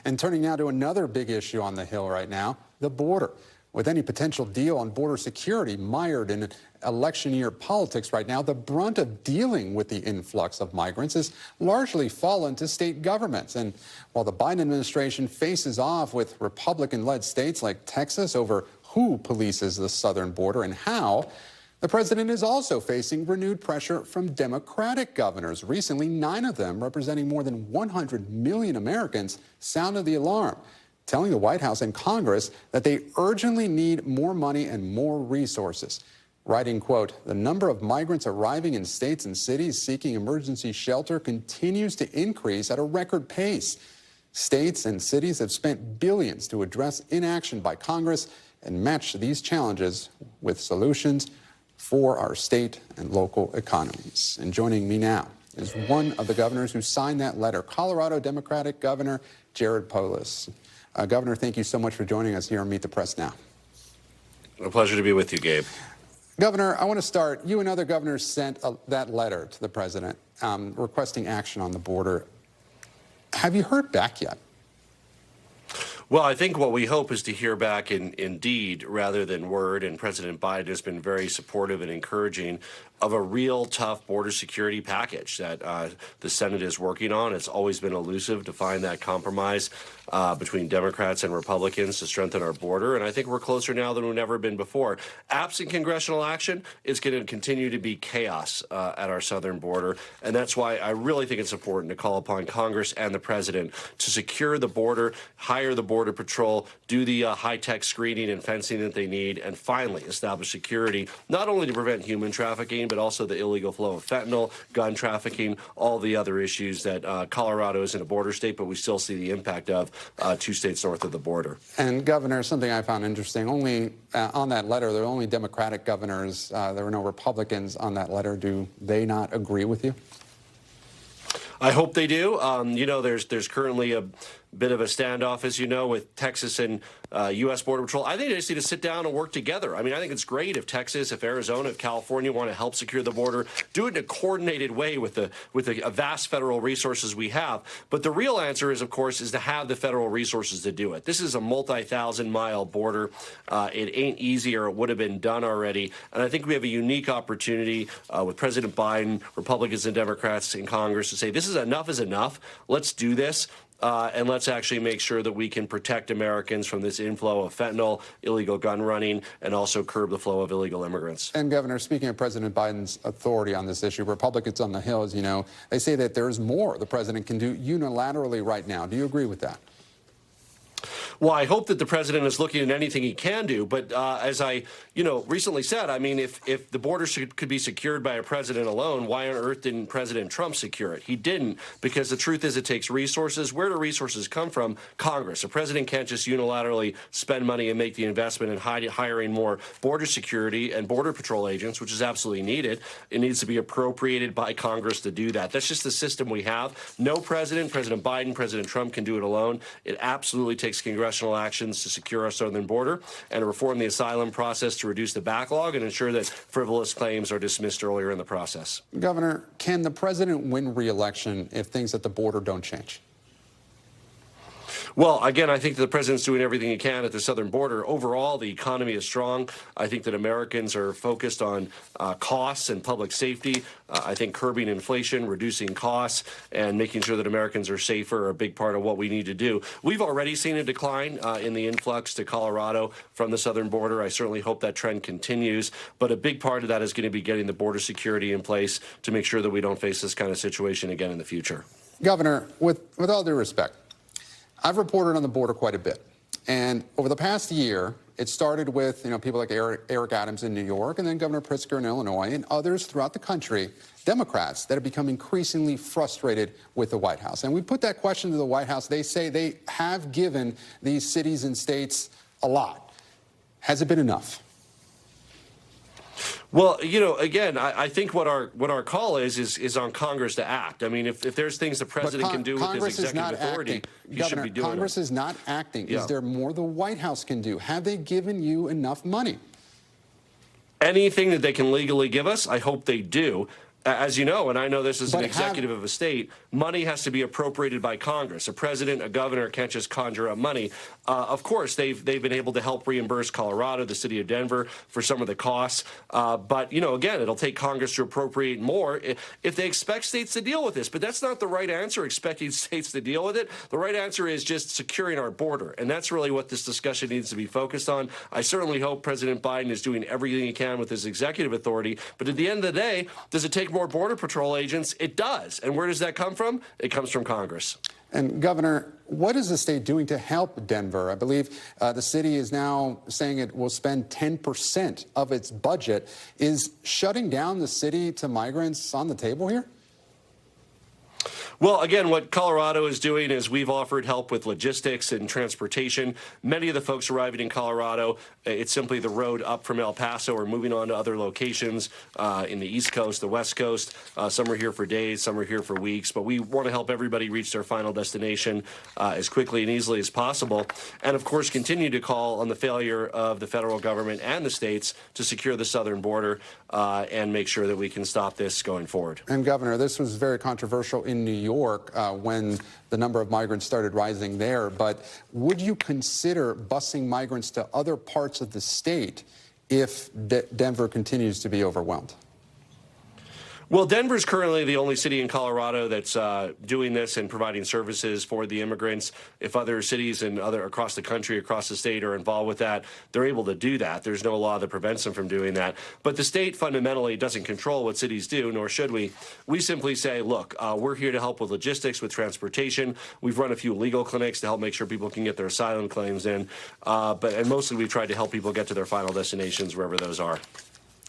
And turning now to another big issue on the Hill right now, the border. With any potential deal on border security mired in election year politics right now, the brunt of dealing with the influx of migrants has largely fallen to state governments. And while the Biden administration faces off with Republican-led states like Texas over who polices the southern border and how, the president is also facing renewed pressure from Democratic governors. Recently, 9 of them, representing more than 100 million Americans, sounded the alarm, telling the White House and Congress that they urgently need more money and more resources. Writing, quote, "The number of migrants arriving in states and cities seeking emergency shelter continues to increase at a record pace. States and cities have spent billions to address inaction by Congress and match these challenges with solutions for our state and local economies." And joining me now is one of the governors who signed that letter, Colorado Democratic Governor Jared Polis. Governor, thank you so much for joining us here on Meet the Press Now. A pleasure to be with you, Gabe. Governor, I want to start. You and other governors sent that letter to the president requesting action on the border. Have you heard back yet? Well, I think what we hope is to hear back in deed rather than word, and President Biden has been very supportive and encouraging of a real tough border security package that the Senate is working on. It's always been elusive to find that compromise between Democrats and Republicans to strengthen our border, and I think we're closer now than we've ever been before. Absent congressional action, it's going to continue to be chaos at our southern border, and that's why I really think it's important to call upon Congress and the president to secure the border, hire the Border Patrol, do the high-tech screening and fencing that they need, and finally establish security, not only to prevent human trafficking, but also the illegal flow of fentanyl, gun trafficking, all the other issues that Colorado isn't a border state, but we still see the impact of 2 states north of the border. And, Governor, something I found interesting, only on that letter, there are only Democratic governors. There were no Republicans on that letter. Do they not agree with you? I hope they do. You know, there's currently a bit of a standoff, as you know, with Texas and U.S. Border Patrol. I think they just need to sit down and work together. I mean, I think it's great if Texas, if Arizona, if California want to help secure the border, do it in a coordinated way with the vast federal resources we have. But the real answer is, of course, is to have the federal resources to do it. This is a multi-thousand-mile border. It ain't easy, or it would have been done already. And I think we have a unique opportunity with President Biden, Republicans and Democrats in Congress to say, this is enough is enough. Let's do this. And let's actually make sure that we can protect Americans from this inflow of fentanyl, illegal gun running, and also curb the flow of illegal immigrants. And, Governor, speaking of President Biden's authority on this issue, Republicans on the Hill, as you know, they say that there's more the president can do unilaterally right now. Do you agree with that? Well, I hope that the president is looking at anything he can do. But as I, recently said, I mean, if the border could be secured by a president alone, why on earth didn't President Trump secure it? He didn't, because the truth is it takes resources. Where do resources come from? Congress. A president can't just unilaterally spend money and make the investment in hiring more border security and Border Patrol agents, which is absolutely needed. It needs to be appropriated by Congress to do that. That's just the system we have. No president, President Biden, President Trump can do it alone. It absolutely takes congressional actions to secure our southern border and to reform the asylum process to reduce the backlog and ensure that frivolous claims are dismissed earlier in the process. Governor, can the president win re-election if things at the border don't change? Well, again, I think that the president's doing everything he can at the southern border. Overall, the economy is strong. I think that Americans are focused on costs and public safety. I think curbing inflation, reducing costs, and making sure that Americans are safer are a big part of what we need to do. We've already seen a decline in the influx to Colorado from the southern border. I certainly hope that trend continues. But a big part of that is going to be getting the border security in place to make sure that we don't face this kind of situation again in the future. Governor, with all due respect, I've reported on the border quite a bit. And over the past year, it started with, people like Eric Adams in New York, and then Governor Pritzker in Illinois, and others throughout the country, Democrats that have become increasingly frustrated with the White House. And we put that question to the White House. They say they have given these cities and states a lot. Has it been enough? Well, again, I think what our call is on Congress to act. I mean, if there's things the president can do with his executive authority, he should be doing it. Congress is not acting. Yeah. Is there more the White House can do? Have they given you enough money? Anything that they can legally give us, I hope they do. As you know, and I know this as an But executive of a state, money has to be appropriated by Congress. A president, a governor can't just conjure up money. Of course, they've been able to help reimburse Colorado, the city of Denver, for some of the costs. But, you know, again, it'll take Congress to appropriate more if they expect states to deal with this. But that's not the right answer, expecting states to deal with it. The right answer is just securing our border. And that's really what this discussion needs to be focused on. I certainly hope President Biden is doing everything he can with his executive authority. But at the end of the day, does it take more Border Patrol agents? It does. And where does that come from? It comes from Congress. And Governor, what is the state doing to help Denver? I believe the city is now saying it will spend 10% of its budget. Is shutting down the city to migrants on the table here? Well, again, what Colorado is doing is we've offered help with logistics and transportation. Many of the folks arriving in Colorado, it's simply the road up from El Paso or moving on to other locations in the East Coast, the West Coast. Some are here for days, some are here for weeks. But we want to help everybody reach their final destination as quickly and easily as possible. And, of course, continue to call on the failure of the federal government and the states to secure the southern border and make sure that we can stop this going forward. And, Governor, this was very controversial in New York when the number of migrants started rising there. But would you consider busing migrants to other parts of the state if Denver continues to be overwhelmed? Well, Denver's currently the only city in Colorado that's doing this and providing services for the immigrants. If other cities and across the country, across the state are involved with that, they're able to do that. There's no law that prevents them from doing that. But the state fundamentally doesn't control what cities do, nor should we. We simply say, look, we're here to help with logistics, with transportation. We've run a few legal clinics to help make sure people can get their asylum claims in. And mostly we've tried to help people get to their final destinations, wherever those are.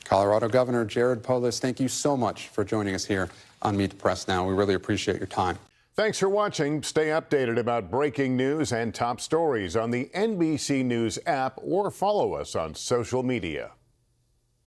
Colorado Governor Jared Polis, thank you so much for joining us here on Meet the Press Now. We really appreciate your time. Thanks for watching. Stay updated about breaking news and top stories on the NBC News app or follow us on social media.